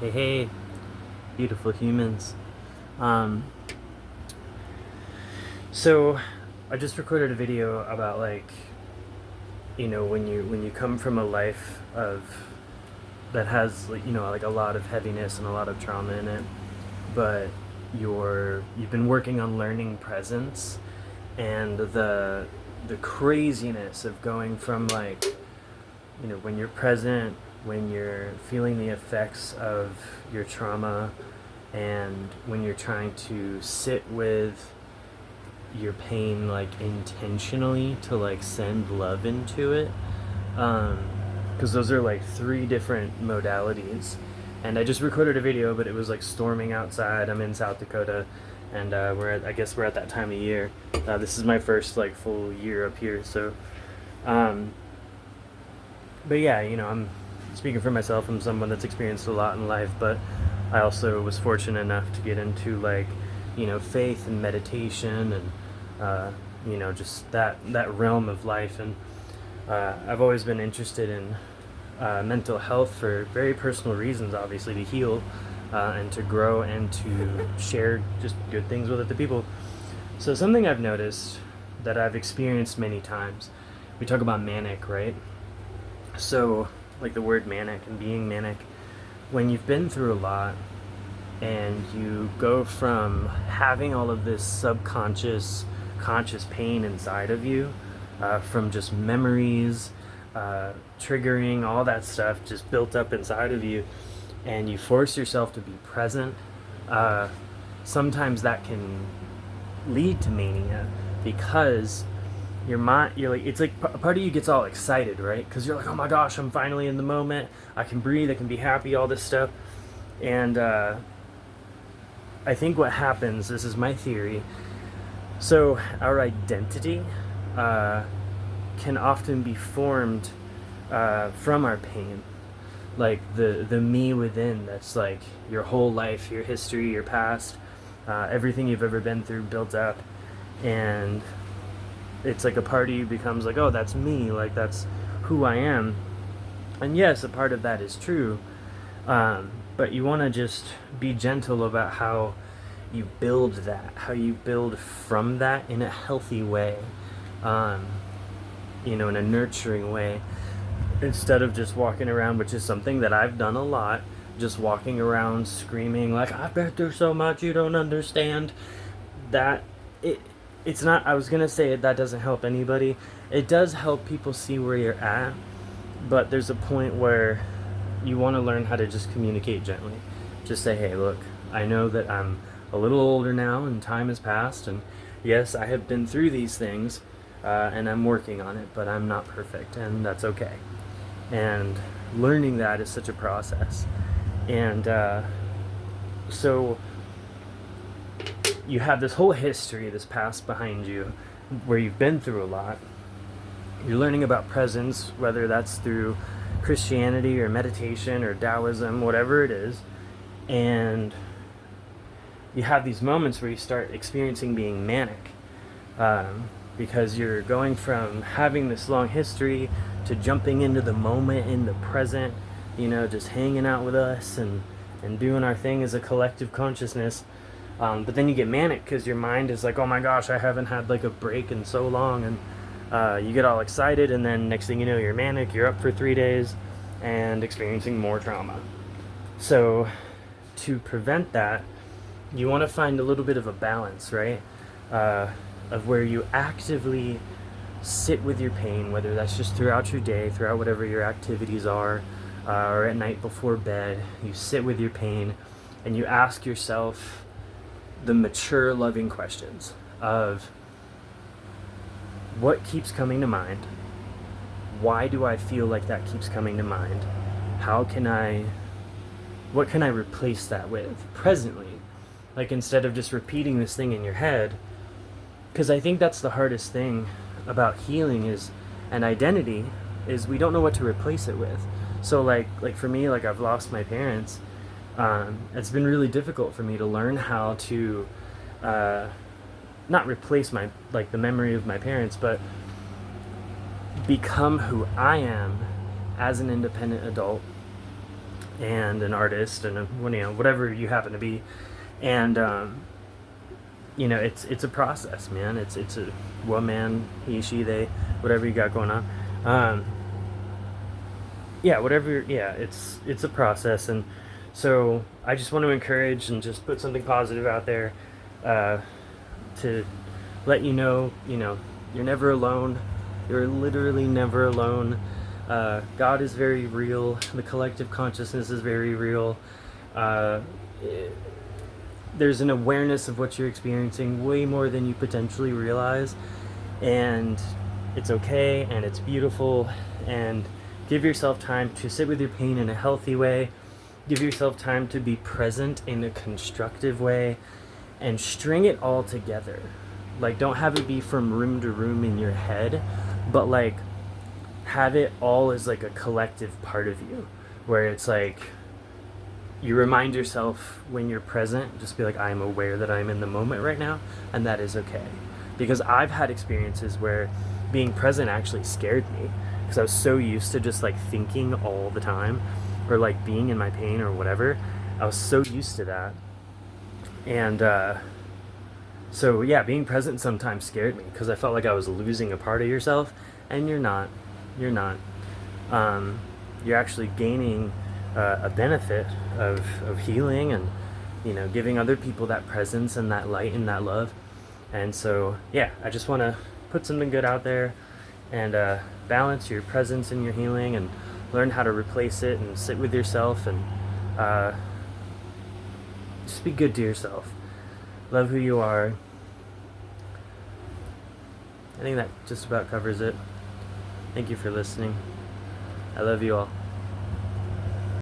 Hey, hey, beautiful humans. Um, so I just recorded a video about when you come from a life of that has like a lot of heaviness and a lot of trauma in it, but you've been working on learning presence and the craziness of going from when you're present, when you're feeling the effects of your trauma, and when you're trying to sit with your pain intentionally to send love into it, because those are three different modalities. And I just recorded a video, but it was storming outside. I'm in South Dakota, and I guess we're at that time of year. This is my first full year up here, so um, but yeah, I'm speaking for myself. I'm someone that's experienced a lot in life, but I also was fortunate enough to get into faith and meditation and just that realm of life. And I've always been interested in mental health for very personal reasons, obviously to heal and to grow and to share just good things with other people. So something I've noticed that I've experienced many times. We talk about manic, right? So, the word manic and being manic, when you've been through a lot and you go from having all of this subconscious, conscious pain inside of you, from just memories, triggering, all that stuff just built up inside of you, and you force yourself to be present, sometimes that can lead to mania because your mind, it's like a part of you gets all excited, right? Because you're like, oh my gosh, I'm finally in the moment, I can breathe, I can be happy, all this stuff. And I think what happens, this is my theory, so our identity uh, can often be formed from our pain, like the me within, that's your whole life, your history, your past, everything you've ever been through built up. And it's like a part of you becomes like, oh, that's me, that's who I am. And yes, a part of that is true, but you want to just be gentle about how you build that, how you build from that in a healthy way, um, in a nurturing way, instead of just walking around, which is something that I've done a lot, just walking around screaming like, I've been through so much, you don't understand. That it it's not, I was gonna say it, that doesn't help anybody. It does help people see where you're at, but there's a point where you want to learn how to just communicate gently. Just say, hey, look, I know that I'm a little older now and time has passed, and yes, I have been through these things, and I'm working on it, but I'm not perfect, and that's okay. And learning that is such a process. And so you have this whole history, this past behind you, where you've been through a lot. You're learning about presence, whether that's through Christianity or meditation or Taoism, whatever it is. And you have these moments where you start experiencing being manic, because you're going from having this long history to jumping into the moment, in the present, just hanging out with us and doing our thing as a collective consciousness. But then you get manic because your mind is like, oh my gosh, I haven't had a break in so long. And you get all excited, and then next thing you know, you're manic, you're up for 3 days and experiencing more trauma. So to prevent that, you want to find a little bit of a balance, right? Of where you actively sit with your pain, whether that's just throughout your day, throughout whatever your activities are, or at night before bed. You sit with your pain and you ask yourself the mature, loving questions of, what keeps coming to mind? Why do I feel like that keeps coming to mind? What can I replace that with presently? Instead of just repeating this thing in your head, because I think that's the hardest thing about healing is an identity, is we don't know what to replace it with. So for me, I've lost my parents. It's been really difficult for me to learn how to not replace my the memory of my parents, but become who I am as an independent adult, and an artist and whatever you happen to be. And it's a process, man. It's a woman, he, she, they, whatever you got going on. um, it's a process. And so I just want to encourage and just put something positive out there, uh, to let you're never alone. You're literally never alone. God is very real. The collective consciousness is very real. uh, there's an awareness of what you're experiencing way more than you potentially realize, and it's okay and it's beautiful. And give yourself time to sit with your pain in a healthy way. Give yourself time to be present in a constructive way, and string it all together. Like, don't have it be from room to room in your head, but like have it all as like a collective part of you, where it's like you remind yourself when you're present, just be like, I am aware that I'm in the moment right now, and that is okay. Because I've had experiences where being present actually scared me, because I was so used to just like thinking all the time, or like being in my pain or whatever. I was so used to that. And so yeah, being present sometimes scared me, because I felt like I was losing a part of yourself, and you're not. You're not. You're actually gaining a benefit of healing, and giving other people that presence and that light and that love. And so yeah, I just want to put something good out there, and balance your presence and your healing, and learn how to replace it, and sit with yourself, and uh, just be good to yourself. Love who you are. I think that just about covers it. Thank you for listening. I love you all.